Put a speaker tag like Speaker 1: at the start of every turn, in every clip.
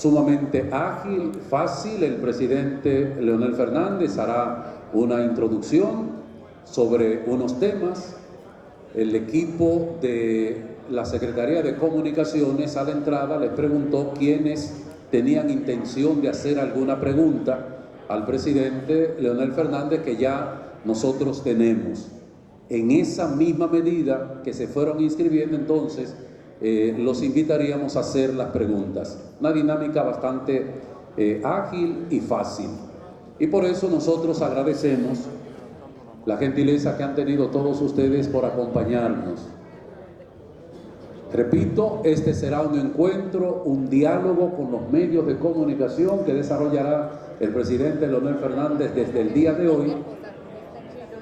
Speaker 1: sumamente ágil, fácil. El presidente Leonel Fernández hará una introducción sobre unos temas. El equipo de la Secretaría de Comunicaciones a la entrada les preguntó quiénes tenían intención de hacer alguna pregunta al presidente Leonel Fernández, que ya nosotros tenemos. En esa misma medida que se fueron inscribiendo, entonces los invitaríamos a hacer las preguntas. Una dinámica bastante ágil y fácil. Y por eso nosotros agradecemos la gentileza que han tenido todos ustedes por acompañarnos. Repito, este será un encuentro, un diálogo con los medios de comunicación que desarrollará el presidente Leonel Fernández desde el día de hoy,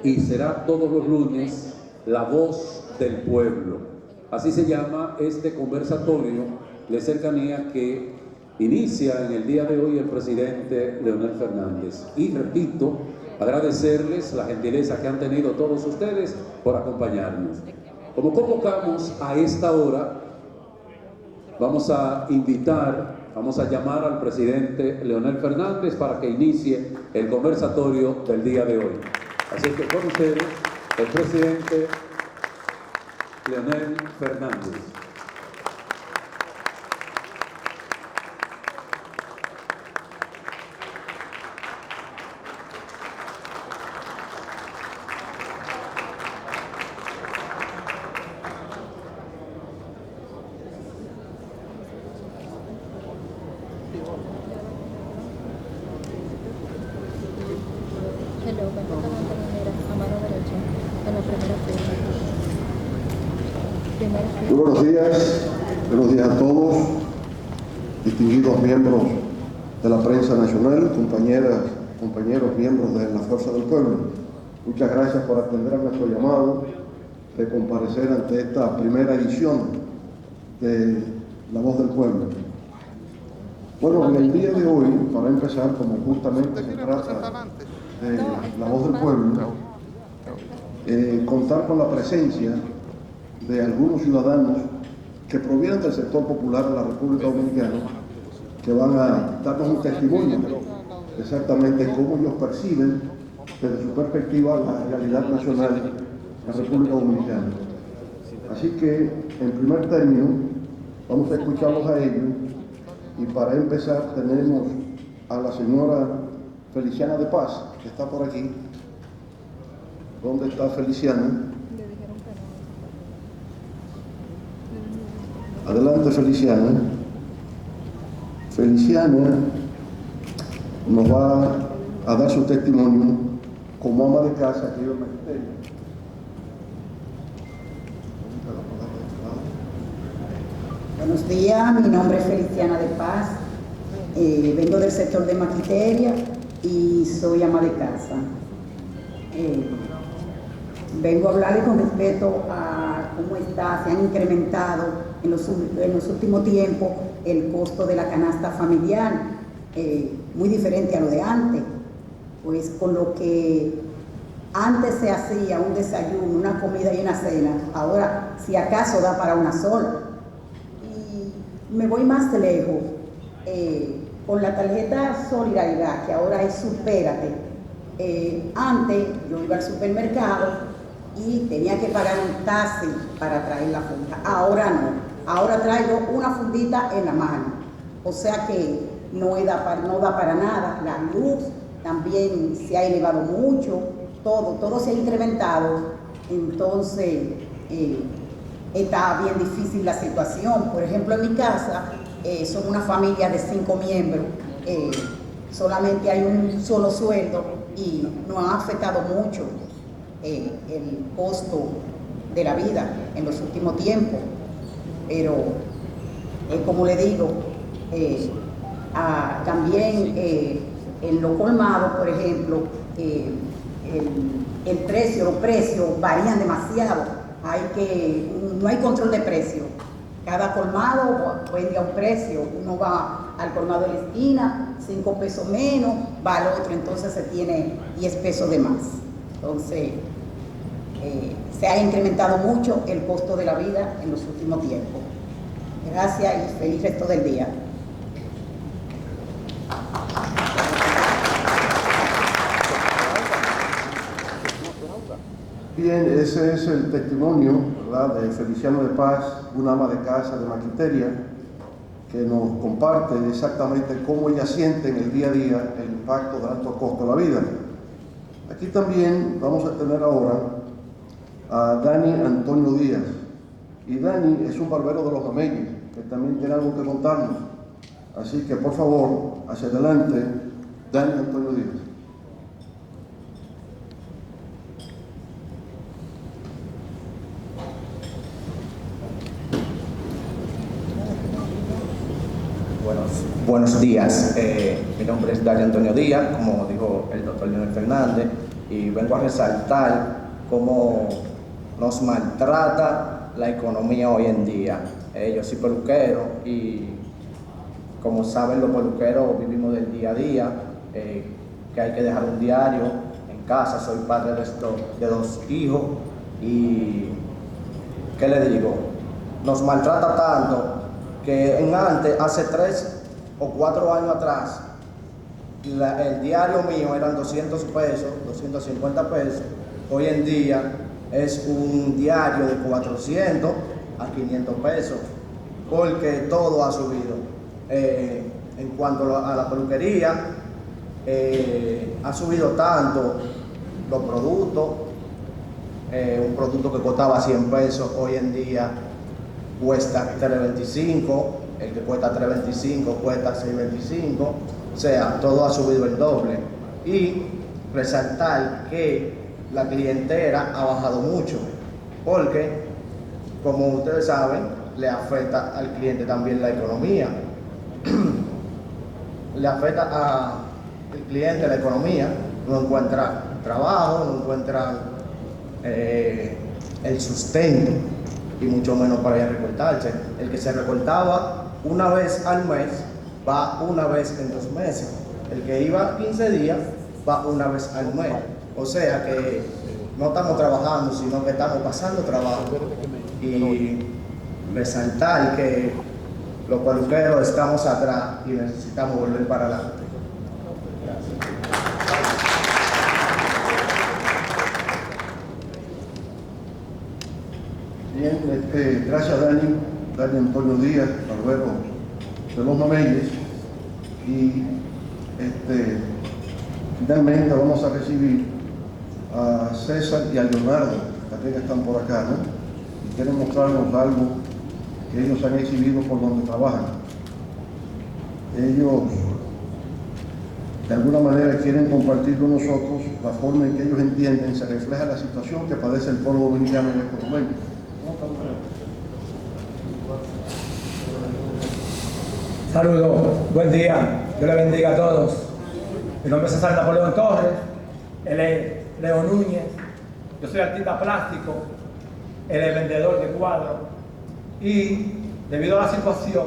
Speaker 1: y será todos los lunes La Voz del Pueblo. Así se llama este conversatorio de cercanía que inicia en el día de hoy el presidente Leonel Fernández. Y repito, agradecerles la gentileza que han tenido todos ustedes por acompañarnos. Como convocamos a esta hora, vamos a llamar al presidente Leonel Fernández para que inicie el conversatorio del día de hoy. Así que con ustedes, el presidente Leonel Fernández.
Speaker 2: Buenos días a todos, distinguidos miembros de la prensa nacional, compañeros miembros de la Fuerza del Pueblo. Muchas gracias por atender a nuestro llamado de comparecer ante esta primera edición de La Voz del Pueblo. Bueno, en el día de hoy, para empezar, como justamente se trata de La Voz del Pueblo, contar con la presencia de algunos ciudadanos que provienen del sector popular de la República Dominicana, que van a darnos un testimonio exactamente cómo ellos perciben desde su perspectiva la realidad nacional de la República Dominicana. Así que, en primer término, vamos a escucharlos a ellos, y para empezar tenemos a la señora Feliciana de Paz, que está por aquí. ¿Dónde está Feliciana? Adelante, Feliciana. Feliciana nos va a dar su testimonio como ama de casa que yo me tengo.
Speaker 3: Buenos días, mi nombre es Feliciana de Paz, vengo del sector de Maquiteria y soy ama de casa. Vengo a hablarle con respecto a cómo se han incrementado en los últimos tiempos el costo de la canasta familiar, muy diferente a lo de antes, pues con lo que antes se hacía un desayuno, una comida y una cena, ahora si acaso da para una sola. Y me voy más lejos, con la tarjeta Solidaridad, que ahora es Supérate. Antes yo iba al supermercado y tenía que pagar un taxi para traer la funda. Ahora no. Ahora traigo una fundita en la mano. O sea que no da para nada. La luz también se ha elevado mucho. Todo se ha incrementado. Entonces está bien difícil la situación. Por ejemplo, en mi casa somos una familia de 5 miembros. Solamente hay un solo sueldo y nos ha afectado mucho el costo de la vida en los últimos tiempos. Pero, como le digo, también en los colmados, por ejemplo, los precios varían demasiado. No hay control de precio. Cada colmado vende a un precio. Uno va al colmado de la esquina, 5 pesos menos, va al otro, entonces se tiene 10 pesos de más. Entonces, se ha incrementado mucho el costo de la vida en los últimos tiempos. Gracias y feliz resto del día.
Speaker 2: Bien, ese es el testimonio, ¿verdad?, de Feliciano de Paz, una ama de casa de Maquiteria, que nos comparte exactamente cómo ella siente en el día a día el impacto del alto costo de la vida. Aquí también vamos a tener ahora a Dani Antonio Díaz. Y Dani es un barbero de los Mameyes, que también tiene algo que contarnos. Así que, por favor, hacia adelante, Dani Antonio Díaz.
Speaker 4: Buenos días, mi nombre es Dani Antonio Díaz, como dijo el doctor Leonel Fernández, y vengo a resaltar cómo nos maltrata la economía hoy en día. Yo soy peluquero y, como saben, los peluqueros vivimos del día a día, que hay que dejar un diario en casa. Soy padre de 2 hijos y, ¿qué le digo? Nos maltrata tanto que hace 3 o 4 años atrás, el diario mío eran 200 pesos, 250 pesos. Hoy en día es un diario de 400 a 500 pesos, porque todo ha subido. En cuanto a la peluquería, ha subido tanto los productos. Un producto que costaba 100 pesos, hoy en día cuesta 3.25, el que cuesta 3.25 cuesta 6.25, o sea, todo ha subido el doble. Y resaltar que la clientela ha bajado mucho, porque, como ustedes saben, le afecta al cliente también la economía. Le afecta al cliente la economía, no encuentra trabajo, no encuentra el sustento, y mucho menos para ir a recortarse. El que se recortaba una vez al mes va una vez en 2 meses. El que iba 15 días va una vez al mes. O sea que no estamos trabajando, sino que estamos pasando trabajo. Y resaltar que los peluqueros estamos atrás y necesitamos volver para adelante. Gracias.
Speaker 2: Bien, gracias Dani Antonio Díaz, barbero de los Mameyes. Y finalmente vamos a recibir a César y a Leonardo, que también están por acá, ¿no? Y quieren mostrarnos algo que ellos han exhibido por donde trabajan. Ellos de alguna manera quieren compartir con nosotros la forma en que ellos entienden se refleja la situación que padece el pueblo dominicano en estos momentos.
Speaker 5: Saludos, buen día, Dios le bendiga a todos. Mi nombre es César Napoleón Torres, él es Leo Núñez, yo soy artista plástico, él es vendedor de cuadros, y debido a la situación,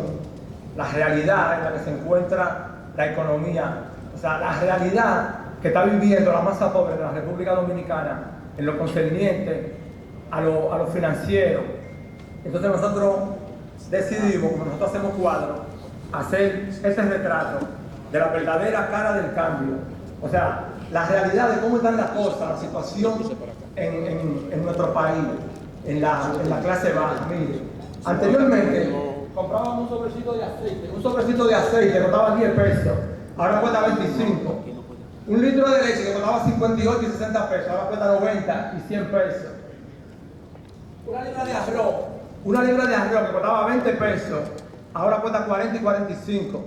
Speaker 5: la realidad en la que se encuentra la economía, o sea, la realidad que está viviendo la masa pobre de la República Dominicana en lo concerniente a lo financiero, entonces nosotros decidimos, como nosotros hacemos cuadros, hacer ese retrato de la verdadera cara del cambio, o sea, la realidad de cómo están las cosas, la situación en nuestro país, en la clase baja. Mire, anteriormente comprábamos un sobrecito de aceite que costaba 10 pesos, ahora cuesta 25. Un litro de leche que costaba 58 y 60 pesos, ahora cuesta 90 y 100 pesos. Una libra de arroz que costaba 20 pesos, ahora cuesta 40 y 45.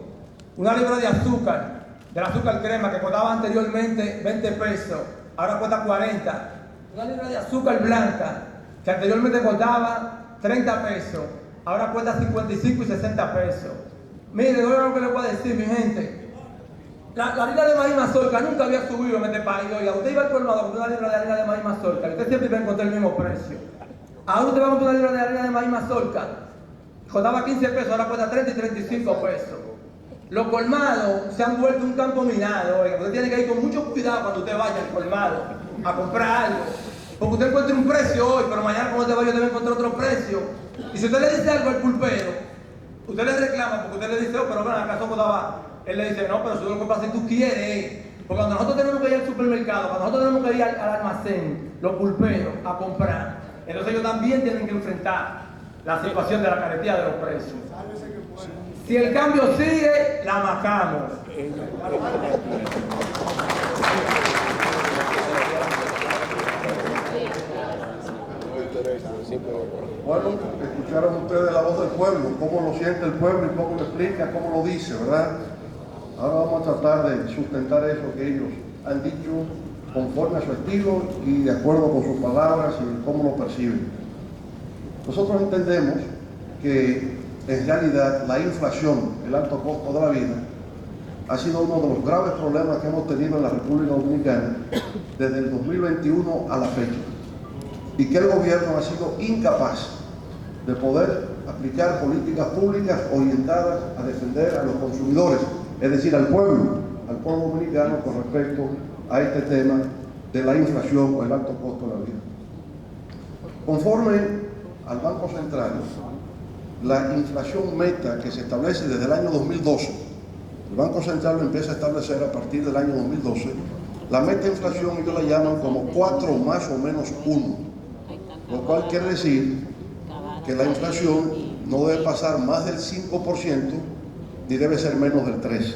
Speaker 5: Una libra de azúcar, del azúcar crema, que costaba anteriormente 20 pesos, ahora cuesta 40. Una libra de azúcar blanca, que anteriormente costaba 30 pesos, ahora cuesta 55 y 60 pesos. Mire, oigan lo que les voy a decir, mi gente. La harina de maíz mazorca nunca había subido en este país. Oiga, usted iba al colmado con una libra de harina de maíz mazorca, y usted siempre iba a encontrar el mismo precio. Ahora usted va con una libra de harina de maíz mazorca, costaba 15 pesos, ahora cuesta 30 y 35 pesos. Los colmados se han vuelto un campo minado. Oiga, usted tiene que ir con mucho cuidado cuando usted vaya al colmado a comprar algo, porque usted encuentra un precio hoy, pero mañana cuando usted vaya debe encontrar otro precio. Y si usted le dice algo al pulpero, usted le reclama porque usted le dice, oh, pero bueno, ¿acaso costaba? Él le dice, no, pero si tú lo compras si tú quieres. Porque cuando nosotros tenemos que ir al supermercado, cuando nosotros tenemos que ir al almacén, los pulperos, a comprar, entonces ellos también tienen que enfrentar la situación de la carestía de los precios. Si el cambio sigue, la macamos.
Speaker 2: Bueno, escucharon ustedes la voz del pueblo, cómo lo siente el pueblo y cómo lo explica, cómo lo dice, ¿verdad? Ahora vamos a tratar de sustentar eso que ellos han dicho conforme a su estilo y de acuerdo con sus palabras y cómo lo perciben. Nosotros entendemos que en realidad la inflación, el alto costo de la vida, ha sido uno de los graves problemas que hemos tenido en la República Dominicana desde el 2021 a la fecha, y que el gobierno ha sido incapaz de poder aplicar políticas públicas orientadas a defender a los consumidores, es decir, al pueblo dominicano con respecto a este tema de la inflación o el alto costo de la vida. Conforme al Banco Central, la inflación meta que se establece desde el año 2012, el Banco Central lo empieza a establecer a partir del año 2012, la meta de inflación ellos la llaman como 4 más o menos 1, lo cual quiere decir que la inflación no debe pasar más del 5% ni debe ser menos del 3%.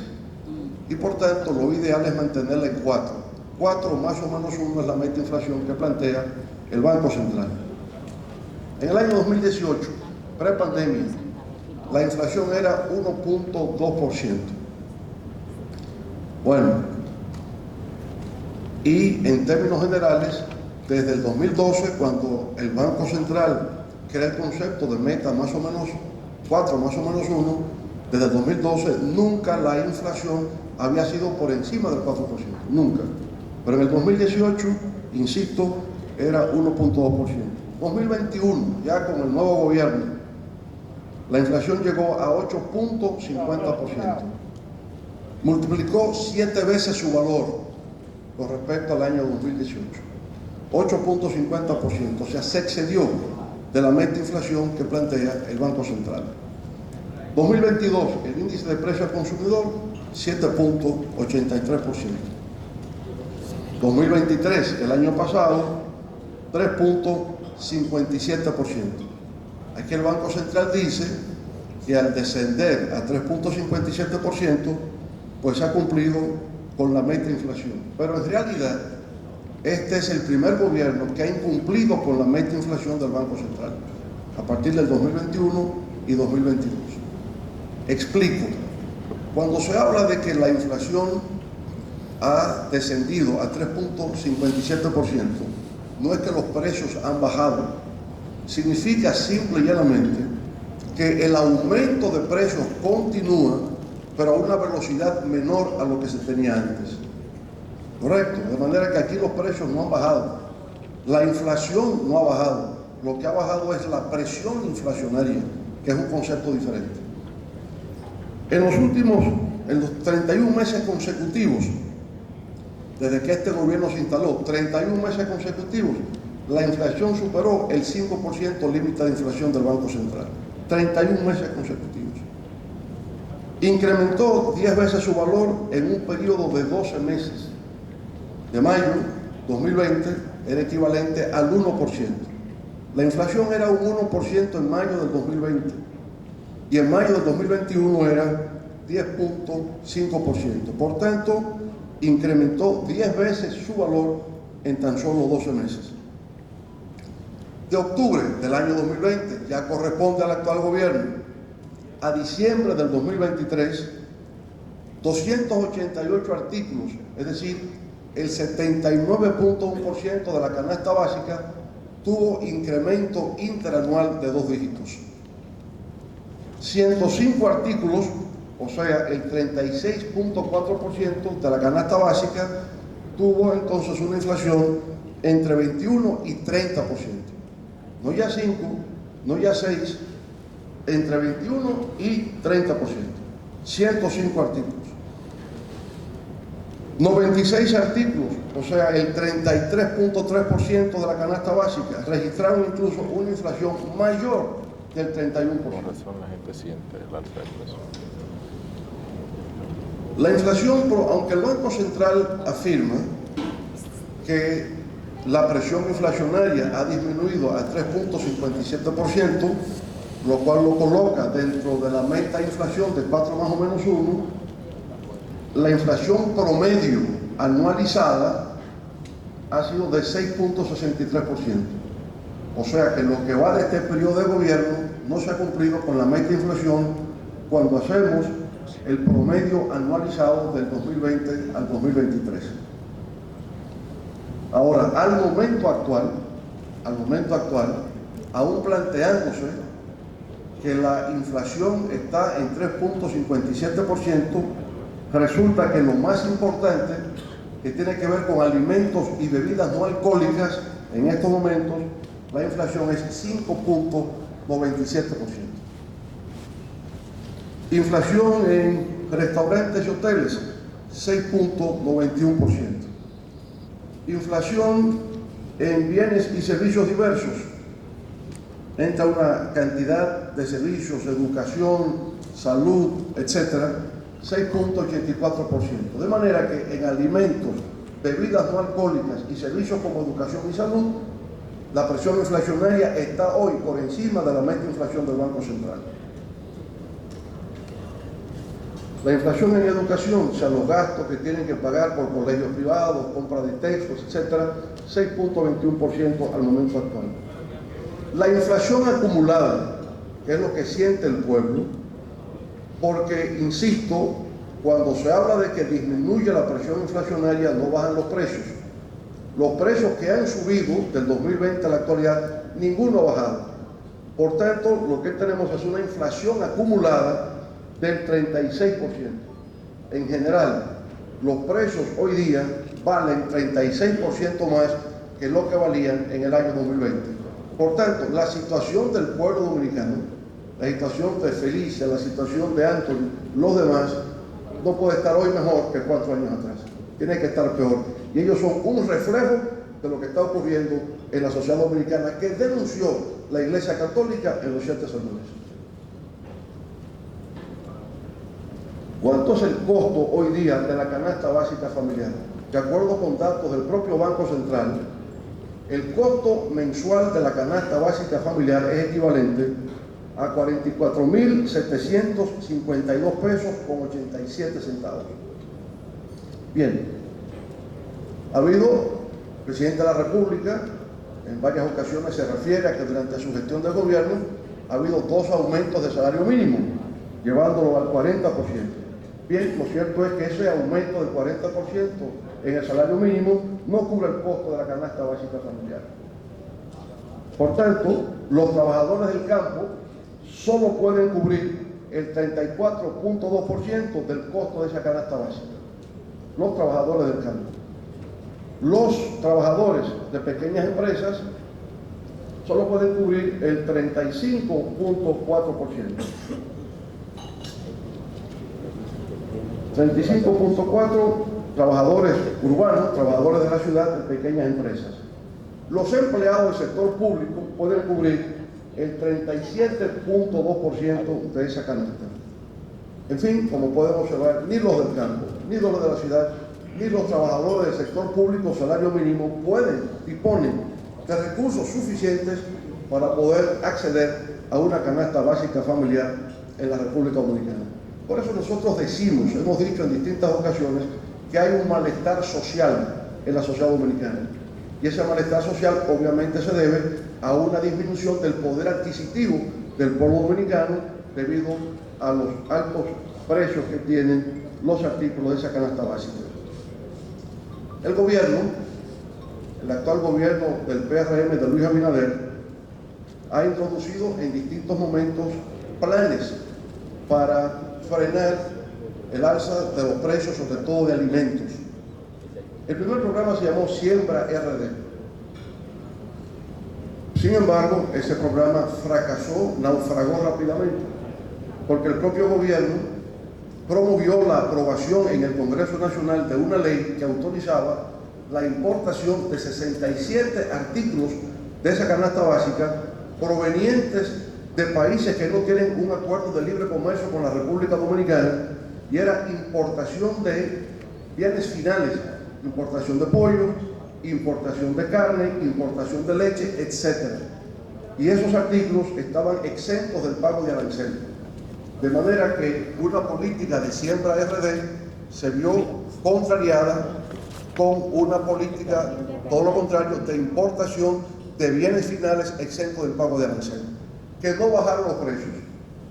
Speaker 2: Y por tanto lo ideal es mantenerla en 4. 4 más o menos 1 es la meta de inflación que plantea el Banco Central. En el año 2018, pre-pandemia, la inflación era 1.2%. Bueno, y en términos generales, desde el 2012, cuando el Banco Central crea el concepto de meta más o menos 4 más o menos 1, desde el 2012 nunca la inflación había sido por encima del 4%, nunca. Pero en el 2018, insisto, era 1.2%. 2021, ya con el nuevo gobierno, la inflación llegó a 8.50%. Multiplicó 7 veces su valor con respecto al año 2018. 8.50%, o sea, se excedió de la meta de inflación que plantea el Banco Central. 2022, el índice de precio al consumidor, 7.83%. 2023, el año pasado, 3.57%. Aquí el Banco Central dice que al descender a 3.57%, pues ha cumplido con la meta de inflación. Pero en realidad, este es el primer gobierno que ha incumplido con la meta de inflación del Banco Central, a partir del 2021 y 2022. Explico. Cuando se habla de que la inflación ha descendido a 3.57%, no es que los precios han bajado, significa simple y llanamente que el aumento de precios continúa, pero a una velocidad menor a lo que se tenía antes. Correcto, de manera que aquí los precios no han bajado, la inflación no ha bajado, lo que ha bajado es la presión inflacionaria, que es un concepto diferente. En los 31 meses consecutivos, desde que este gobierno se instaló, 31 meses consecutivos, la inflación superó el 5% límite de inflación del Banco Central. 31 meses consecutivos. Incrementó 10 veces su valor en un periodo de 12 meses. De mayo 2020 era equivalente al 1%. La inflación era un 1% en mayo del 2020 y en mayo del 2021 era 10.5%. Por tanto, incrementó 10 veces su valor en tan solo 12 meses. De octubre del año 2020, ya corresponde al actual gobierno, a diciembre del 2023, 288 artículos, es decir, el 79.1% de la canasta básica tuvo incremento interanual de 2 dígitos. 105 artículos, o sea, el 36.4% de la canasta básica tuvo entonces una inflación entre 21 y 30%. No ya 5, no ya 6, entre 21 y 30%. 105 artículos. 96 artículos, o sea, el 33.3% de la canasta básica, registraron incluso una inflación mayor del 31%.
Speaker 6: Por razón la gente siente la alta inflación.
Speaker 2: La inflación, aunque el Banco Central afirma que la presión inflacionaria ha disminuido a 3.57%, lo cual lo coloca dentro de la meta de inflación de 4 más o menos 1, la inflación promedio anualizada ha sido de 6.63%. O sea que lo que va de este periodo de gobierno no se ha cumplido con la meta de inflación cuando hacemos el promedio anualizado del 2020 al 2023. Ahora, al momento actual, aún planteándose que la inflación está en 3.57%, resulta que lo más importante, que tiene que ver con alimentos y bebidas no alcohólicas, en estos momentos la inflación es 5.97%. Inflación en restaurantes y hoteles, 6.91%. Inflación en bienes y servicios diversos, entra una cantidad de servicios, educación, salud, etcétera, 6.84%. De manera que en alimentos, bebidas no alcohólicas y servicios como educación y salud, la presión inflacionaria está hoy por encima de la meta de inflación del Banco Central. La inflación en educación, o sea, los gastos que tienen que pagar por colegios privados, compra de textos, etcétera, 6.21% al momento actual. La inflación acumulada, que es lo que siente el pueblo, porque, insisto, cuando se habla de que disminuye la presión inflacionaria, no bajan los precios. Los precios que han subido del 2020 a la actualidad, ninguno ha bajado. Por tanto, lo que tenemos es una inflación acumulada del 36%. En general, los precios hoy día valen 36% más que lo que valían en el año 2020. Por tanto, la situación del pueblo dominicano, la situación de Felicia, la situación de Anthony, los demás, no puede estar hoy mejor que 4 años atrás. Tiene que estar peor. Y ellos son un reflejo de lo que está ocurriendo en la sociedad dominicana que denunció la Iglesia Católica en los 7 sermones. ¿Cuánto es el costo hoy día de la canasta básica familiar? De acuerdo con datos del propio Banco Central, el costo mensual de la canasta básica familiar es equivalente a 44.752 pesos con 87 centavos. Bien, ha habido, el presidente de la República en varias ocasiones se refiere a que durante su gestión de gobierno ha habido 2 aumentos de salario mínimo, llevándolo al 40%. Bien, lo cierto es que ese aumento del 40% en el salario mínimo no cubre el costo de la canasta básica familiar. Por tanto, los trabajadores del campo solo pueden cubrir el 34.2% del costo de esa canasta básica. Los trabajadores del campo. Los trabajadores de pequeñas empresas solo pueden cubrir el 35.4%. 35.4% trabajadores urbanos, trabajadores de la ciudad, de pequeñas empresas. Los empleados del sector público pueden cubrir el 37.2% de esa canasta. En fin, como podemos observar, ni los del campo, ni los de la ciudad, ni los trabajadores del sector público salario mínimo disponen de recursos suficientes para poder acceder a una canasta básica familiar en la República Dominicana. Por eso nosotros hemos dicho en distintas ocasiones que hay un malestar social en la sociedad dominicana. Y ese malestar social obviamente se debe a una disminución del poder adquisitivo del pueblo dominicano debido a los altos precios que tienen los artículos de esa canasta básica. El gobierno, el actual gobierno del PRM de Luis Abinader, ha introducido en distintos momentos planes para frenar el alza de los precios, sobre todo de alimentos. El primer programa se llamó Siembra RD. Sin embargo, ese programa fracasó, naufragó rápidamente, porque el propio gobierno promovió la aprobación en el Congreso Nacional de una ley que autorizaba la importación de 67 artículos de esa canasta básica provenientes de países que no tienen un acuerdo de libre comercio con la República Dominicana y era importación de bienes finales, importación de pollo, importación de carne, importación de leche, etc. Y esos artículos estaban exentos del pago de arancel. De manera que una política de Siembra RD se vio contrariada con una política, todo lo contrario, de importación de bienes finales exentos del pago de arancel, que no bajaron los precios.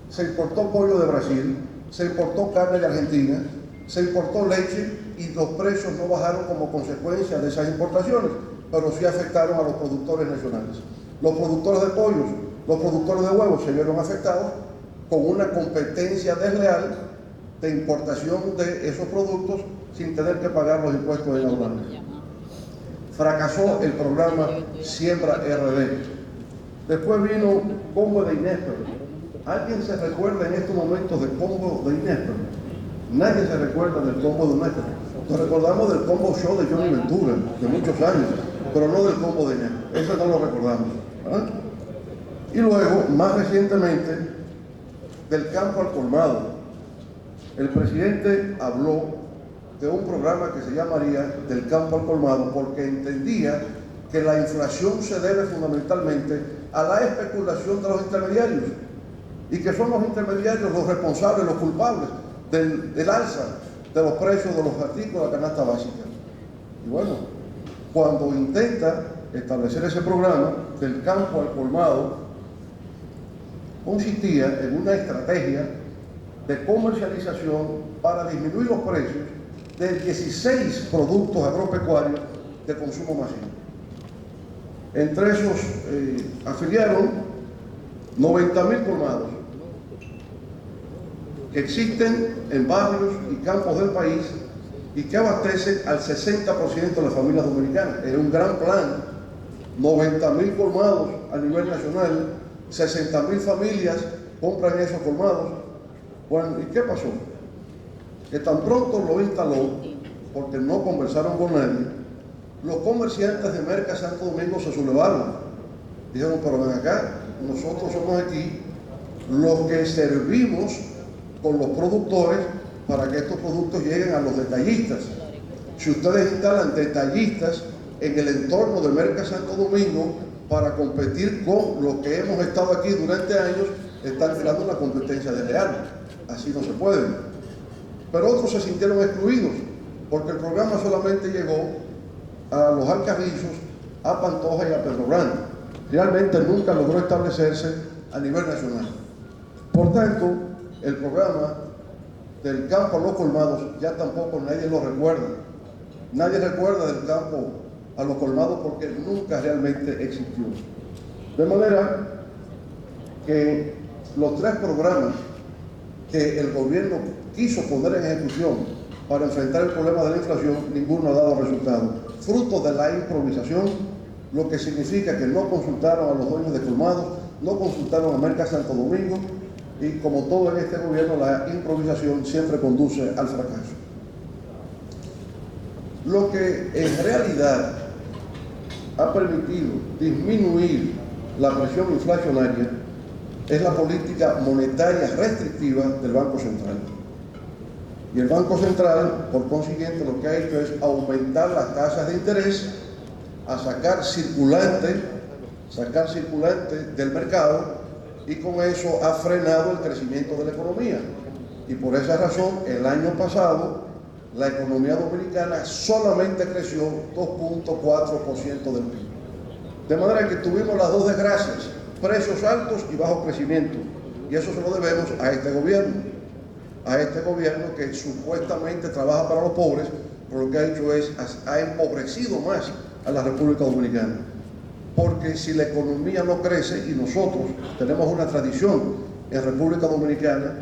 Speaker 2: Se importó pollo de Brasil, se importó carne de Argentina, se importó leche y los precios no bajaron como consecuencia de esas importaciones, pero sí afectaron a los productores nacionales. Los productores de pollos, los productores de huevos se vieron afectados con una competencia desleal de importación de esos productos sin tener que pagar los impuestos en la aduana. Fracasó el programa Siembra RD. Después vino combo de Inespero. ¿Alguien se recuerda en estos momentos del combo de Inespero? Nadie se recuerda del combo de Inespero. Nos recordamos del combo show de Johnny Ventura, de muchos años, pero no del combo de Inespero. Eso no lo recordamos, ¿verdad? Y luego, más recientemente, del campo al colmado. El presidente habló de un programa que se llamaría del campo al colmado porque entendía que la inflación se debe fundamentalmente a la especulación de los intermediarios y que son los intermediarios los responsables, los culpables del alza de los precios de los artículos de la canasta básica. Y bueno, cuando intenta establecer ese programa del campo al colmado, consistía en una estrategia de comercialización para disminuir los precios de 16 productos agropecuarios de consumo masivo. Entre esos afiliaron 90.000 colmados que existen en barrios y campos del país y que abastecen al 60% de las familias dominicanas. Es un gran plan, 90.000 colmados a nivel nacional, 60.000 familias compran esos colmados. Bueno, ¿y qué pasó? Que tan pronto lo instaló, porque no conversaron con nadie, los comerciantes de Merca Santo Domingo se sublevaron. Dijeron, pero ven acá, nosotros somos aquí los que servimos con los productores para que estos productos lleguen a los detallistas. Si ustedes instalan detallistas en el entorno de Merca Santo Domingo para competir con los que hemos estado aquí durante años, están creando una competencia desleal. Así no se puede. Pero otros se sintieron excluidos porque el programa solamente llegó a los Alcarrizos, a Pantoja y a Pedro Brand. Realmente nunca logró establecerse a nivel nacional. Por tanto, el programa del campo a los colmados ya tampoco nadie lo recuerda. Nadie recuerda del campo a los colmados porque nunca realmente existió. De manera que los tres programas que el gobierno quiso poner en ejecución para enfrentar el problema de la inflación, ninguno ha dado resultado. Fruto de la improvisación, lo que significa que no consultaron a los dueños de colmados, no consultaron a Merca Santo Domingo, y como todo en este gobierno, la improvisación siempre conduce al fracaso. Lo que en realidad ha permitido disminuir la presión inflacionaria es la política monetaria restrictiva del Banco Central. Y el Banco Central, por consiguiente, lo que ha hecho es aumentar las tasas de interés, a sacar circulante del mercado, y con eso ha frenado el crecimiento de la economía. Y por esa razón, el año pasado, la economía dominicana solamente creció 2.4% del PIB. De manera que tuvimos las dos desgracias, precios altos y bajo crecimiento. Y eso se lo debemos a este gobierno que supuestamente trabaja para los pobres, pero lo que ha hecho es, ha empobrecido más a la República Dominicana. Porque si la economía no crece, y nosotros tenemos una tradición en República Dominicana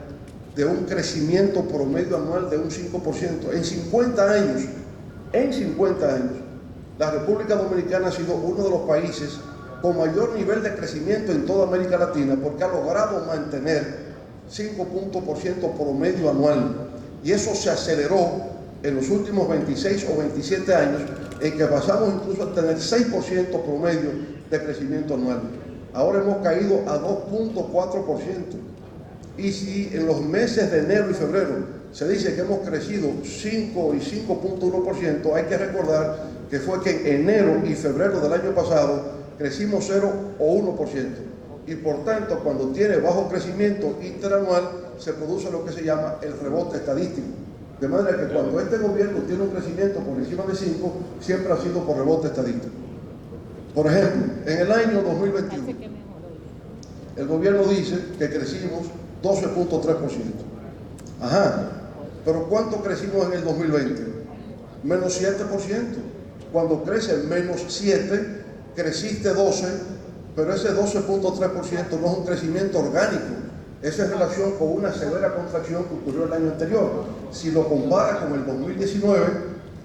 Speaker 2: de un crecimiento promedio anual de un 5%, en 50 años, la República Dominicana ha sido uno de los países con mayor nivel de crecimiento en toda América Latina, porque ha logrado mantener 5% promedio anual. Y eso se aceleró en los últimos 26 o 27 años, en que pasamos incluso a tener 6% promedio de crecimiento anual. Ahora hemos caído a 2.4%. Y si en los meses de enero y febrero se dice que hemos crecido 5 y 5.1%, hay que recordar que fue que en enero y febrero del año pasado crecimos 0 o 1%. Y por tanto, cuando tiene bajo crecimiento interanual, se produce lo que se llama el rebote estadístico. De manera que cuando este gobierno tiene un crecimiento por encima de 5, siempre ha sido por rebote estadístico. Por ejemplo, en el año 2021, el gobierno dice que crecimos 12.3%. Ajá, pero ¿cuánto crecimos en el 2020? Menos 7%. Cuando crece menos 7, creciste 12, pero ese 12.3% no es un crecimiento orgánico. Esa es relación con una severa contracción que ocurrió el año anterior. Si lo compara con el 2019,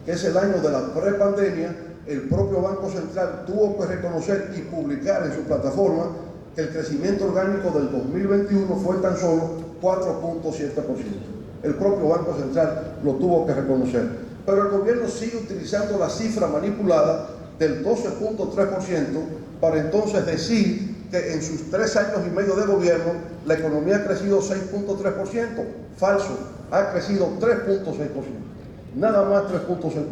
Speaker 2: que es el año de la prepandemia, el propio Banco Central tuvo que reconocer y publicar en su plataforma que el crecimiento orgánico del 2021 fue tan solo 4.7%. El propio Banco Central lo tuvo que reconocer. Pero el gobierno sigue utilizando la cifra manipulada del 12.3% para entonces decir que en sus 3 años y medio de gobierno la economía ha crecido 6.3%. Falso, ha crecido 3.6%. Nada más 3.6%.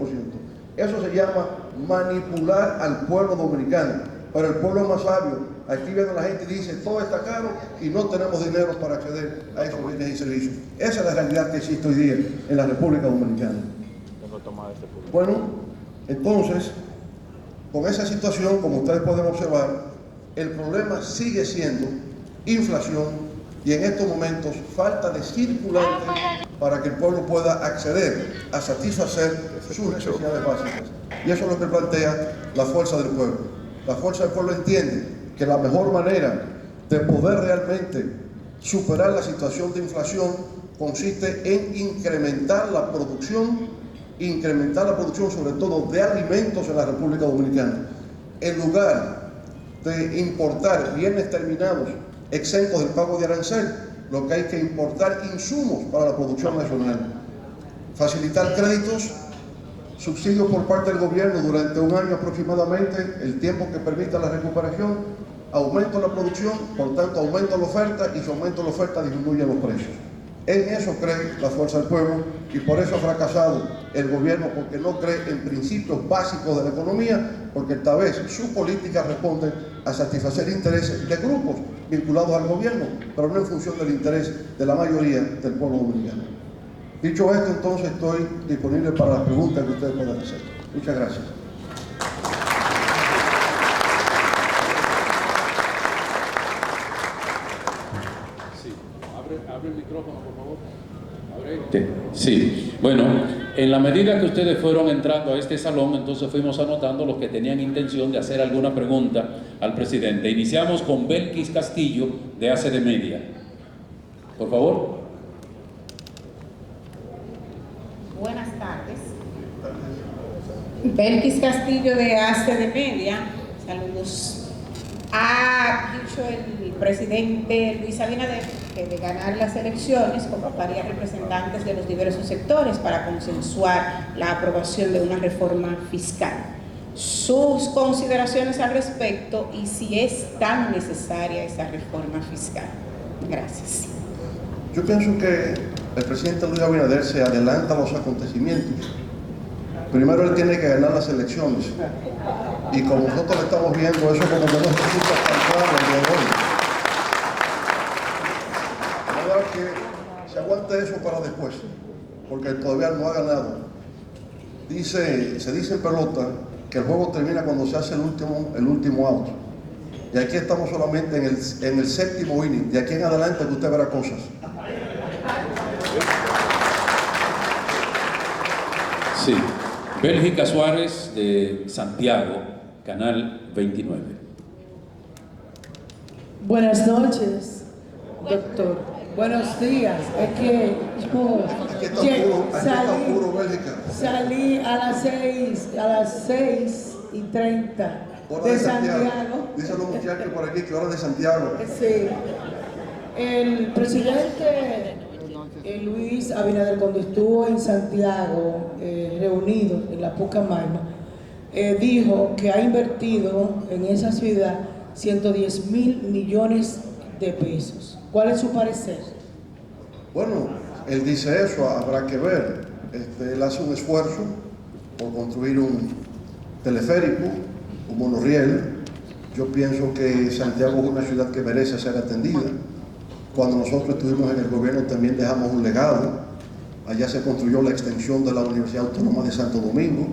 Speaker 2: Eso se llama manipular al pueblo dominicano. Pero el pueblo es más sabio. Aquí viene la gente y dice, todo está caro y no tenemos dinero para acceder a esos bienes y servicios. Esa es la realidad que existe hoy día en la República Dominicana. Bueno, entonces, con esa situación, como ustedes pueden observar, el problema sigue siendo inflación y en estos momentos falta de circulante para que el pueblo pueda acceder a satisfacer sus necesidades básicas. Y eso es lo que plantea la Fuerza del Pueblo. La Fuerza del Pueblo entiende que la mejor manera de poder realmente superar la situación de inflación consiste en incrementar la producción sobre todo de alimentos en la República Dominicana. En lugar de importar bienes terminados exentos del pago de arancel, lo que hay que importar insumos para la producción nacional. Facilitar créditos, subsidios por parte del gobierno durante un año aproximadamente, el tiempo que permita la recuperación, aumento la producción, por tanto aumenta la oferta y si aumenta la oferta disminuye los precios. En eso cree la Fuerza del Pueblo y por eso ha fracasado el gobierno, porque no cree en principios básicos de la economía, porque tal vez sus políticas responden a satisfacer intereses de grupos vinculados al gobierno, pero no en función del interés de la mayoría del pueblo dominicano. Dicho esto, entonces estoy disponible para las preguntas que ustedes puedan hacer. Muchas gracias.
Speaker 1: Abre el micrófono, por favor. Sí, bueno, en la medida que ustedes fueron entrando a este salón, entonces fuimos anotando los que tenían intención de hacer alguna pregunta al presidente. Iniciamos con Belkis Castillo, de ACD Media. Por favor.
Speaker 6: Buenas tardes. Belkis Castillo, de ACD Media. Saludos. Ha dicho el presidente Luis Abinader que de ganar las elecciones convocaría representantes de los diversos sectores para consensuar la aprobación de una reforma fiscal. Sus consideraciones al respecto y si es tan necesaria esa reforma fiscal. Gracias.
Speaker 2: Yo pienso que el presidente Luis Abinader se adelanta a los acontecimientos. Primero él tiene que ganar las elecciones. Y como nosotros lo estamos viendo, eso como que no resulta tan claro el día de hoy. La verdad que se aguante eso para después, porque todavía no ha ganado. Se dice en pelota que el juego termina cuando se hace el último out. Y aquí estamos solamente en el séptimo inning. De aquí en adelante que usted verá cosas.
Speaker 1: Sí. Bélgica Suárez, de Santiago, Canal 29.
Speaker 7: Buenas noches, doctor. Buenos días. Es que yo salí a las 6:30 de Santiago.
Speaker 2: Dicen los muchachos por aquí que ahora de Santiago.
Speaker 7: Sí. El presidente Luis Abinader, cuando estuvo en Santiago, reunido en la Pucamaima, dijo que ha invertido en esa ciudad 110.000 millones de pesos. ¿Cuál es su parecer?
Speaker 2: Bueno, él dice eso, habrá que ver. Él hace un esfuerzo por construir un teleférico, un monorriel. Yo pienso que Santiago es una ciudad que merece ser atendida. Cuando nosotros estuvimos en el gobierno también dejamos un legado. Allá se construyó la extensión de la Universidad Autónoma de Santo Domingo,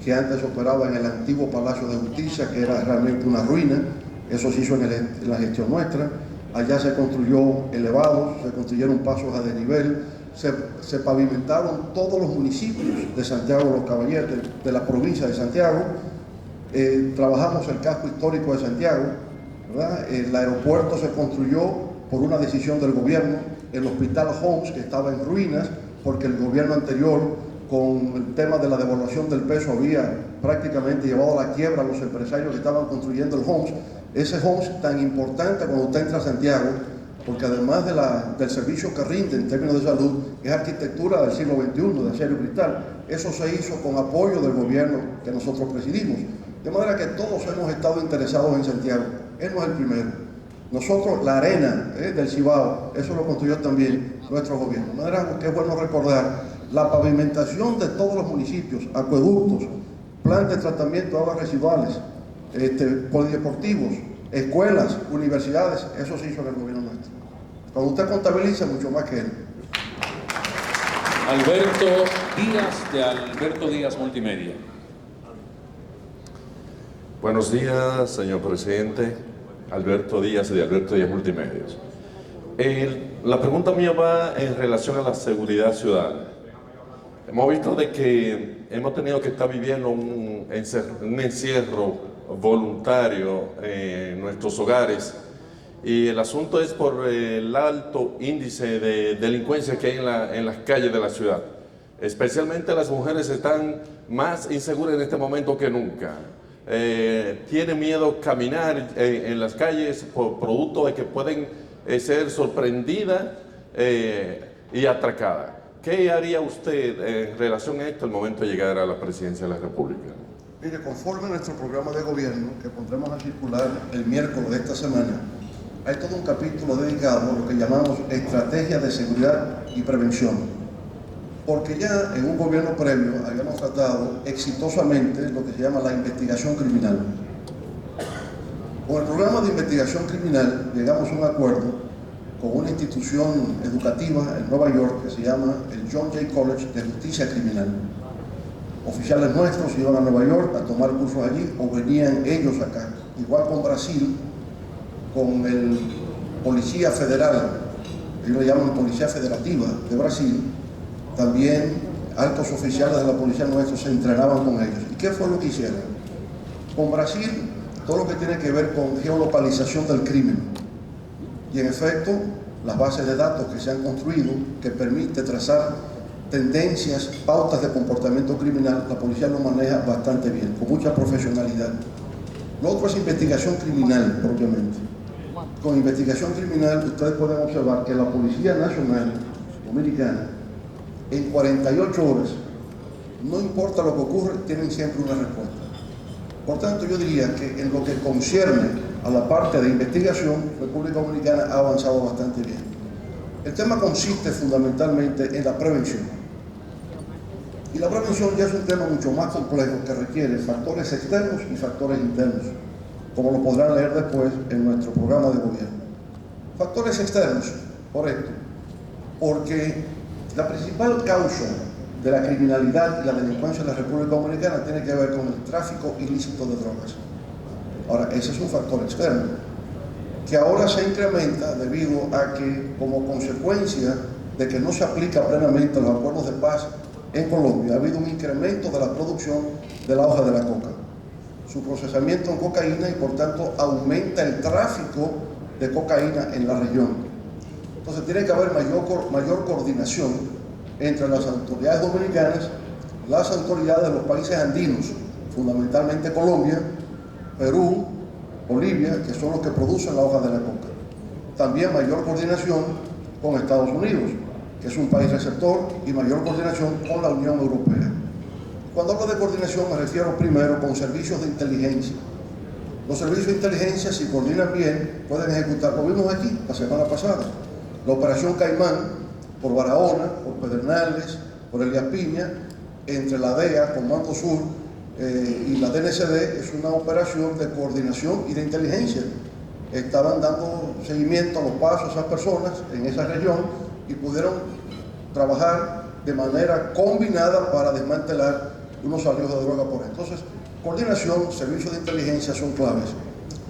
Speaker 2: que antes operaba en el antiguo Palacio de Justicia, que era realmente una ruina. Eso se hizo en la gestión nuestra. Allá se construyó elevados, se construyeron pasos a desnivel, se pavimentaron todos los municipios de Santiago de los Caballeros, de la provincia de Santiago. Trabajamos el casco histórico de Santiago, ¿verdad? El aeropuerto se construyó por una decisión del gobierno, el Hospital Homs, que estaba en ruinas, porque el gobierno anterior, con el tema de la devaluación del peso, había prácticamente llevado a la quiebra a los empresarios que estaban construyendo el Homs. Ese Homs tan importante cuando usted entra a Santiago, porque además del servicio que rinde en términos de salud, es arquitectura del siglo XXI, de acero y cristal. Eso se hizo con apoyo del gobierno que nosotros presidimos. De manera que todos hemos estado interesados en Santiago. Él no es el primero. Nosotros, la arena del Cibao, eso lo construyó también nuestro gobierno. De manera que es bueno recordar la pavimentación de todos los municipios, acueductos, plantas de tratamiento de aguas residuales, polideportivos, escuelas, universidades, eso se hizo en el gobierno nuestro. Cuando usted contabiliza, mucho más que él.
Speaker 1: Alberto Díaz, de Alberto Díaz Multimedia.
Speaker 8: Buenos días, señor presidente. Alberto Díaz, de Alberto Díaz Multimedios. La pregunta mía va en relación a la seguridad ciudadana. Hemos visto de que hemos tenido que estar viviendo un encierro voluntario en nuestros hogares, y el asunto es por el alto índice de delincuencia que hay en las calles de la ciudad. Especialmente las mujeres están más inseguras en este momento que nunca. Tienen miedo caminar en las calles por producto de que pueden ser sorprendidas y atracadas. ¿Qué haría usted en relación a esto al momento de llegar a la presidencia de la República?
Speaker 2: Mire, conforme a nuestro programa de gobierno, que pondremos a circular el miércoles de esta semana, hay todo un capítulo dedicado a lo que llamamos estrategia de seguridad y prevención. Porque ya en un gobierno previo habíamos tratado exitosamente lo que se llama la investigación criminal. Con el programa de investigación criminal llegamos a un acuerdo con una institución educativa en Nueva York que se llama el John Jay College de Justicia Criminal. Oficiales nuestros iban a Nueva York a tomar cursos allí o venían ellos acá. Igual con Brasil, con el Policía Federal, ellos le llaman Policía Federativa de Brasil, también altos oficiales de la policía nuestros se entrenaban con ellos. ¿Y qué fue lo que hicieron? Con Brasil, todo lo que tiene que ver con geolocalización del crimen. Y en efecto, las bases de datos que se han construido, que permite trazar tendencias, pautas de comportamiento criminal, la policía lo maneja bastante bien, con mucha profesionalidad. Lo otro es investigación criminal, propiamente. Con investigación criminal, ustedes pueden observar que la Policía Nacional Dominicana, en 48 horas, no importa lo que ocurre, tienen siempre una respuesta. Por tanto, yo diría que en lo que concierne a la parte de investigación, República Dominicana ha avanzado bastante bien. El tema consiste fundamentalmente en la prevención. Y la prevención ya es un tema mucho más complejo que requiere factores externos y factores internos, como lo podrán leer después en nuestro programa de gobierno. Factores externos, por esto, porque la principal causa de la criminalidad y la delincuencia en la República Dominicana tiene que ver con el tráfico ilícito de drogas. Ahora, ese es un factor externo, que ahora se incrementa debido a que, como consecuencia de que no se aplica plenamente los acuerdos de paz en Colombia, ha habido un incremento de la producción de la hoja de la coca, su procesamiento en cocaína, y por tanto aumenta el tráfico de cocaína en la región. Entonces tiene que haber mayor coordinación entre las autoridades dominicanas, las autoridades de los países andinos, fundamentalmente Colombia, Perú, Bolivia, que son los que producen la hoja de la coca. También mayor coordinación con Estados Unidos, que es un país receptor, y mayor coordinación con la Unión Europea. Cuando hablo de coordinación me refiero primero con servicios de inteligencia. Los servicios de inteligencia, si coordinan bien, pueden ejecutar. Lo vimos aquí la semana pasada. La operación Caimán por Barahona, por Pedernales, por Elías Piña, entre la DEA, Comando Sur, y la DNCD. Es una operación de coordinación y de inteligencia. Estaban dando seguimiento a los pasos de esas personas en esa región y pudieron trabajar de manera combinada para desmantelar unos alios de droga por ahí. Entonces, coordinación, servicios de inteligencia son claves.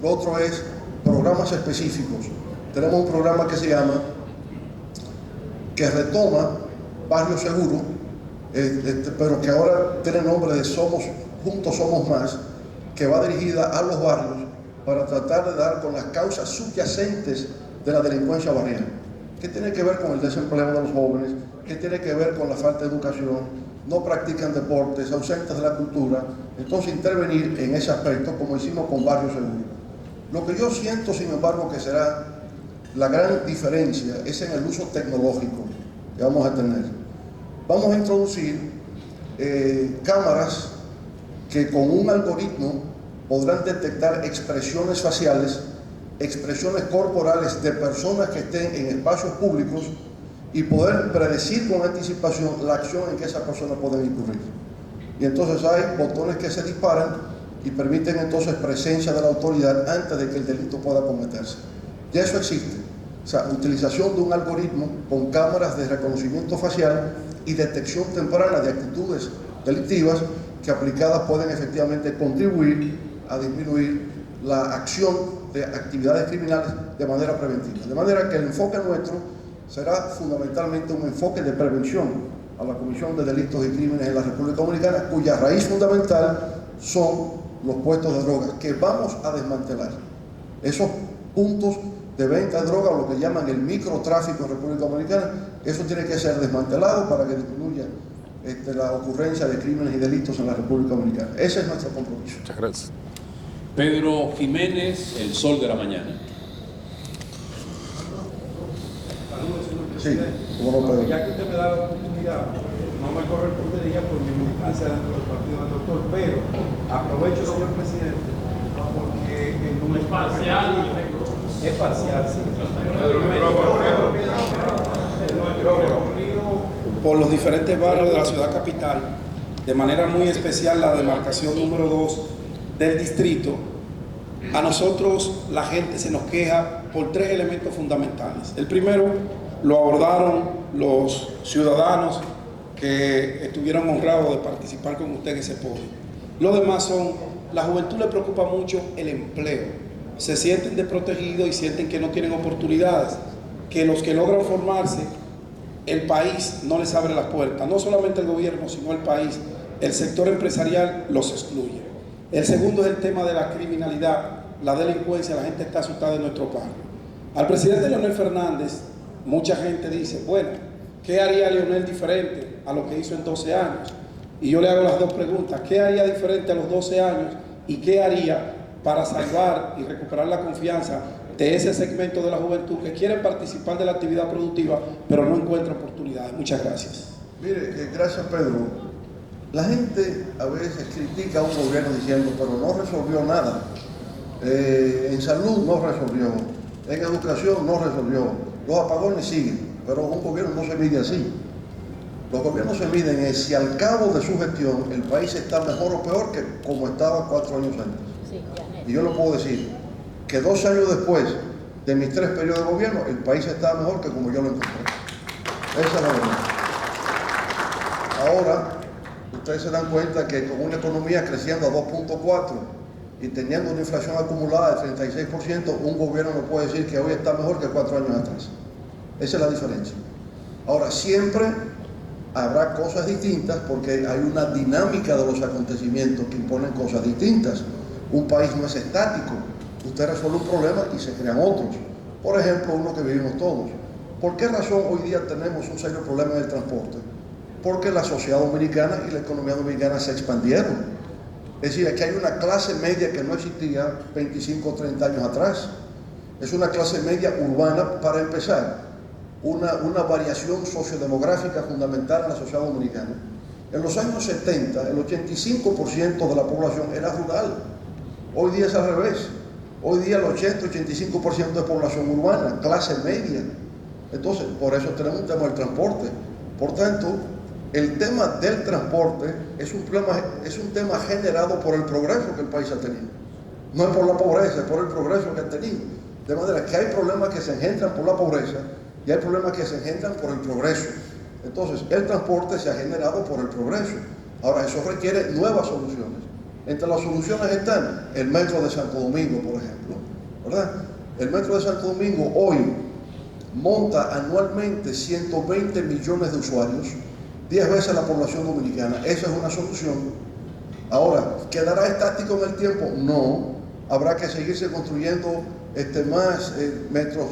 Speaker 2: Lo otro es programas específicos. Tenemos un programa que se llama, que retoma Barrio Seguro, pero que ahora tiene nombre de Juntos Somos Más, que va dirigida a los barrios para tratar de dar con las causas subyacentes de la delincuencia barrial. ¿Qué tiene que ver con el desempleo de los jóvenes? ¿Qué tiene que ver con la falta de educación? No practican deportes, ausentes de la cultura. Entonces, intervenir en ese aspecto, como hicimos con Barrio Seguro. Lo que yo siento, sin embargo, que será la gran diferencia es en el uso tecnológico que vamos a tener. Vamos a introducir cámaras que con un algoritmo podrán detectar expresiones faciales, expresiones corporales de personas que estén en espacios públicos y poder predecir con anticipación la acción en que esas personas pueden incurrir. Y entonces hay botones que se disparan y permiten entonces presencia de la autoridad antes de que el delito pueda cometerse. Y eso existe. O sea, utilización de un algoritmo con cámaras de reconocimiento facial y detección temprana de actitudes delictivas que aplicadas pueden efectivamente contribuir a disminuir la acción de actividades criminales de manera preventiva. De manera que el enfoque nuestro será fundamentalmente un enfoque de prevención a la comisión de delitos y crímenes en la República Dominicana, cuya raíz fundamental son los puestos de drogas, que vamos a desmantelar. Esos puntos de venta de droga, o lo que llaman el microtráfico en República Dominicana, eso tiene que ser desmantelado para que disminuya la ocurrencia de crímenes y delitos en la República Dominicana. Ese es nuestro compromiso.
Speaker 8: Muchas gracias.
Speaker 1: Pedro Jiménez, El Sol de la Mañana.
Speaker 2: Sí, como no, Pedro.
Speaker 9: Ya que usted me da la oportunidad, no me correspondería por mi militancia dentro del partido del doctor, pero aprovecho, señor presidente, porque el número es parcial, sí. Por los diferentes barrios de la ciudad capital, de manera muy especial la demarcación número 2 del distrito, a nosotros la gente se nos queja por 3 elementos fundamentales. El primero lo abordaron los ciudadanos que estuvieron honrados de participar con usted en ese podio. Lo demás son, la juventud le preocupa mucho el empleo. Se sienten desprotegidos y sienten que no tienen oportunidades, que los que logran formarse, el país no les abre las puertas, no solamente el gobierno, sino el país, el sector empresarial los excluye. El segundo es el tema de la criminalidad, la delincuencia, la gente está asustada en nuestro país. Al presidente Leonel Fernández, mucha gente dice, bueno, ¿qué haría Leonel diferente a lo que hizo en 12 años? Y yo le hago las dos preguntas, ¿qué haría diferente a los 12 años y qué haría para salvar y recuperar la confianza de ese segmento de la juventud que quiere participar de la actividad productiva, pero no encuentra oportunidades? Muchas gracias.
Speaker 2: Mire, gracias Pedro. La gente a veces critica a un gobierno diciendo, pero no resolvió nada. En salud no resolvió, en educación no resolvió, los apagones siguen, pero un gobierno no se mide así. Los gobiernos se miden es si al cabo de su gestión el país está mejor o peor que como estaba 4 años antes. Y yo lo puedo decir, que 2 años después de mis 3 periodos de gobierno, el país está mejor que como yo lo encontré. Esa es la verdad. Ahora, ustedes se dan cuenta que con una economía creciendo a 2.4 y teniendo una inflación acumulada de 36%, un gobierno no puede decir que hoy está mejor que 4 años atrás. Esa es la diferencia. Ahora, siempre habrá cosas distintas porque hay una dinámica de los acontecimientos que imponen cosas distintas. Un país no es estático. Usted resuelve un problema y se crean otros. Por ejemplo, uno que vivimos todos. ¿Por qué razón hoy día tenemos un serio problema en el transporte? Porque la sociedad dominicana y la economía dominicana se expandieron. Es decir, aquí hay una clase media que no existía 25 o 30 años atrás. Es una clase media urbana para empezar. Una variación sociodemográfica fundamental en la sociedad dominicana. En los años 70, el 85% de la población era rural. Hoy día es al revés. Hoy día el 80-85% de población urbana, clase media. Entonces, por eso tenemos un tema del transporte. Por tanto, el tema del transporte es un tema generado por el progreso que el país ha tenido. No es por la pobreza, es por el progreso que ha tenido. De manera que hay problemas que se engendran por la pobreza y hay problemas que se engendran por el progreso. Entonces, el transporte se ha generado por el progreso. Ahora, eso requiere nuevas soluciones. Entre las soluciones están el metro de Santo Domingo, por ejemplo, ¿verdad? El metro de Santo Domingo hoy monta anualmente 120 millones de usuarios, 10 veces la población dominicana. Esa es una solución. Ahora, ¿quedará estático en el tiempo? No. Habrá que seguirse construyendo más metros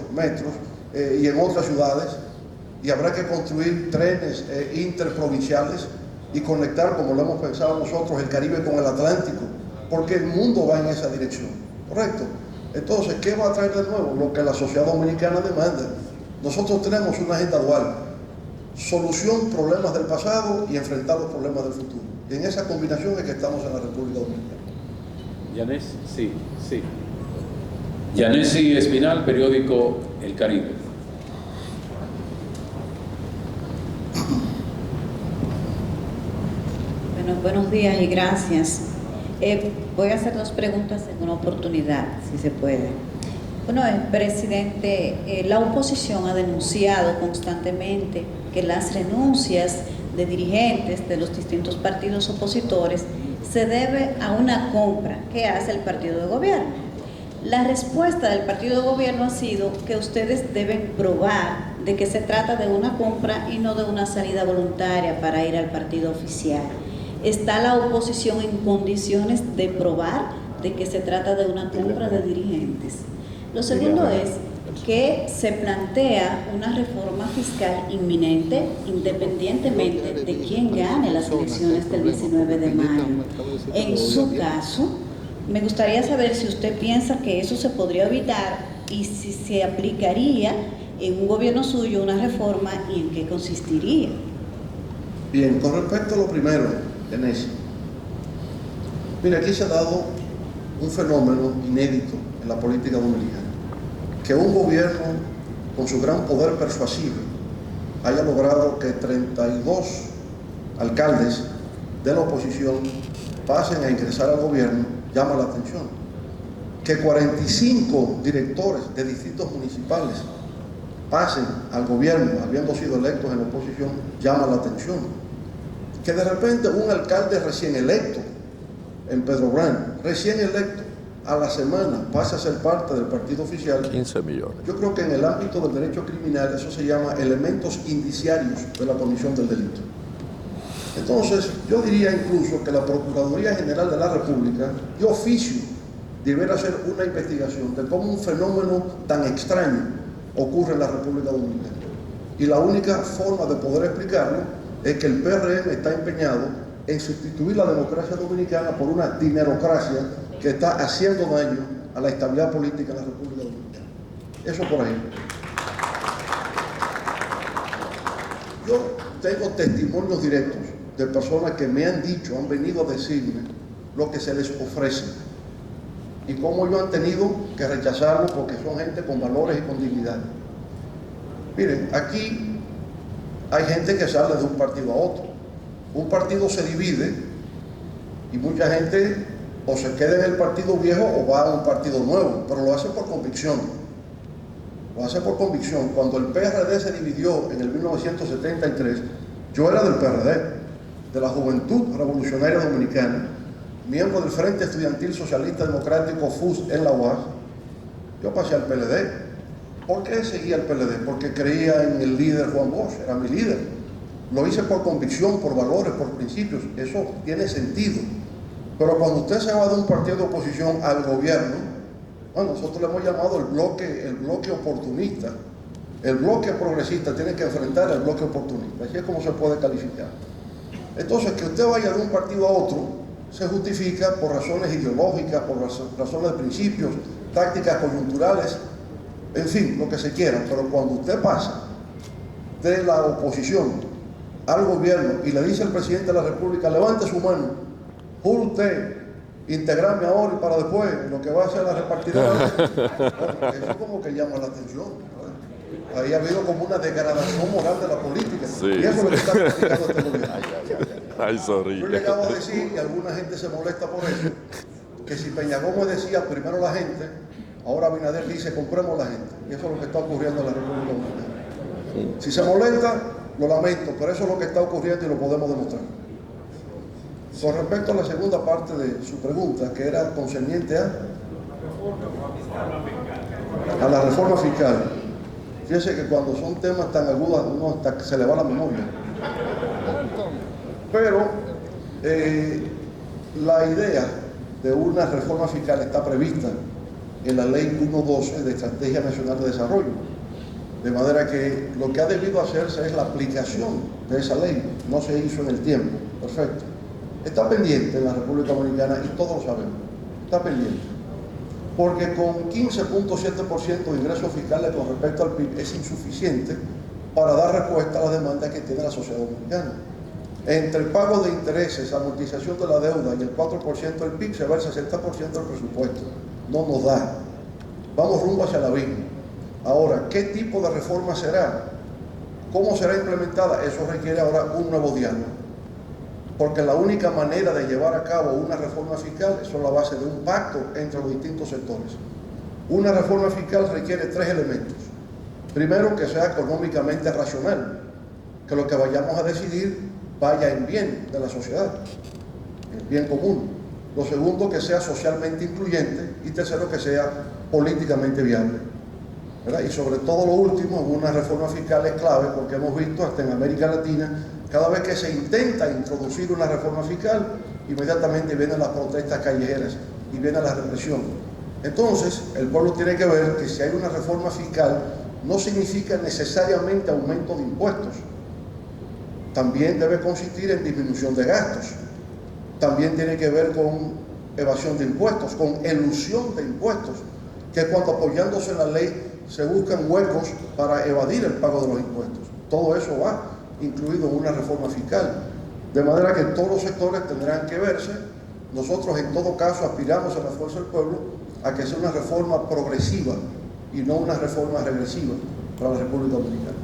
Speaker 2: y en otras ciudades, y habrá que construir trenes interprovinciales y conectar, como lo hemos pensado nosotros, el Caribe con el Atlántico, porque el mundo va en esa dirección, ¿correcto? Entonces, ¿qué va a traer de nuevo? Lo que la sociedad dominicana demanda. Nosotros tenemos una agenda dual: solución, problemas del pasado y enfrentar los problemas del futuro. Y en esa combinación es que estamos en la República Dominicana.
Speaker 1: Yanes, sí. Yanesi Espinal, periódico El Caribe.
Speaker 10: Bueno, buenos días y gracias. Voy a hacer dos preguntas en una oportunidad, si se puede. Bueno, presidente, la oposición ha denunciado constantemente que las renuncias de dirigentes de los distintos partidos opositores se debe a una compra que hace el partido de gobierno. La respuesta del partido de gobierno ha sido que ustedes deben probar de que se trata de una compra y no de una salida voluntaria para ir al partido oficial. ¿Está la oposición en condiciones de probar de que se trata de una compra de dirigentes? Lo segundo es que se plantea una reforma fiscal inminente, independientemente de quién gane las elecciones del 19 de mayo. En su caso, me gustaría saber si usted piensa que eso se podría evitar y si se aplicaría en un gobierno suyo una reforma y en qué consistiría.
Speaker 2: Bien, con respecto a lo primero, Yanesi, mira, aquí se ha dado un fenómeno inédito en la política dominicana, que un gobierno con su gran poder persuasivo haya logrado que 32 alcaldes de la oposición pasen a ingresar al gobierno, llama la atención. Que 45 directores de distritos municipales pasen al gobierno habiendo sido electos en la oposición, llama la atención. Que de repente un alcalde recién electo en Pedro Brán, recién electo, a la semana pasa a ser parte del partido oficial.
Speaker 8: 15 millones.
Speaker 2: Yo creo que en el ámbito del derecho criminal eso se llama elementos indiciarios de la comisión del delito. Entonces, yo diría incluso que la Procuraduría General de la República, de oficio, debiera hacer una investigación de cómo un fenómeno tan extraño ocurre en la República Dominicana. Y la única forma de poder explicarlo es que el PRM está empeñado en sustituir la democracia dominicana por una dinerocracia que está haciendo daño a la estabilidad política en la República Dominicana. Eso por ahí. Yo tengo testimonios directos de personas que me han dicho, han venido a decirme lo que se les ofrece y cómo ellos han tenido que rechazarlo porque son gente con valores y con dignidad. Miren, aquí hay gente que sale de un partido a otro. Un partido se divide y mucha gente o se queda en el partido viejo o va a un partido nuevo, pero lo hace por convicción. Lo hace por convicción. Cuando el PRD se dividió en el 1973, yo era del PRD, de la Juventud Revolucionaria Dominicana, miembro del Frente Estudiantil Socialista Democrático FUS en la UAS. Yo pasé al PLD. ¿Por qué seguía el PLD? Porque creía en el líder Juan Bosch, era mi líder. Lo hice por convicción, por valores, por principios. Eso tiene sentido. Pero cuando usted se va de un partido de oposición al gobierno, bueno, nosotros le hemos llamado el bloque oportunista. El bloque progresista tiene que enfrentar al bloque oportunista. Así es como se puede calificar. Entonces, que usted vaya de un partido a otro se justifica por razones ideológicas, por razones de principios, tácticas coyunturales, en fin, lo que se quiera. Pero cuando usted pasa de la oposición al gobierno y le dice al presidente de la República, levante su mano, jure usted integrarme ahora y para después, lo que va a hacer la repartidora, eso como que llama la atención, ¿verdad? Ahí ha habido como una degradación moral de la política.
Speaker 8: Sí.
Speaker 2: Y eso es lo que está criticando este gobierno.
Speaker 8: Ay, sorry.
Speaker 2: Yo llegaba a decir, y alguna gente se molesta por eso, que si Peña Gómez decía primero la gente, ahora Abinader dice compremos la gente. Y eso es lo que está ocurriendo en la República Dominicana. Si se molesta, lo lamento, pero eso es lo que está ocurriendo y lo podemos demostrar. Con respecto a la segunda parte de su pregunta, que era concerniente a la reforma fiscal, fíjese que cuando son temas tan agudos, uno hasta se le va la memoria. Pero la idea de una reforma fiscal está prevista en la Ley 112 de Estrategia Nacional de Desarrollo. De manera que lo que ha debido hacerse es la aplicación de esa ley. No se hizo en el tiempo. Perfecto. Está pendiente en la República Dominicana y todos lo sabemos. Está pendiente. Porque con 15.7% de ingresos fiscales con respecto al PIB es insuficiente para dar respuesta a las demandas que tiene la sociedad dominicana. Entre el pago de intereses, amortización de la deuda y el 4% del PIB se va el 60% del presupuesto. No nos da. Vamos rumbo hacia la abismo. Ahora, ¿qué tipo de reforma será? ¿Cómo será implementada? Eso requiere ahora un nuevo diálogo. Porque la única manera de llevar a cabo una reforma fiscal es la base de un pacto entre los distintos sectores. Una reforma fiscal requiere 3 elementos. Primero, que sea económicamente racional, que lo que vayamos a decidir vaya en bien de la sociedad, en bien común. Lo segundo, que sea socialmente incluyente, y tercero, que sea políticamente viable, ¿verdad? Y sobre todo lo último, una reforma fiscal es clave, porque hemos visto hasta en América Latina, cada vez que se intenta introducir una reforma fiscal, inmediatamente vienen las protestas callejeras y viene la represión. Entonces, el pueblo tiene que ver que si hay una reforma fiscal, no significa necesariamente aumento de impuestos. También debe consistir en disminución de gastos. También tiene que ver con evasión de impuestos, con elusión de impuestos, que es cuando apoyándose en la ley se buscan huecos para evadir el pago de los impuestos. Todo eso va incluido en una reforma fiscal. De manera que todos los sectores tendrán que verse. Nosotros en todo caso aspiramos a la fuerza del pueblo a que sea una reforma progresiva y no una reforma regresiva para la República Dominicana.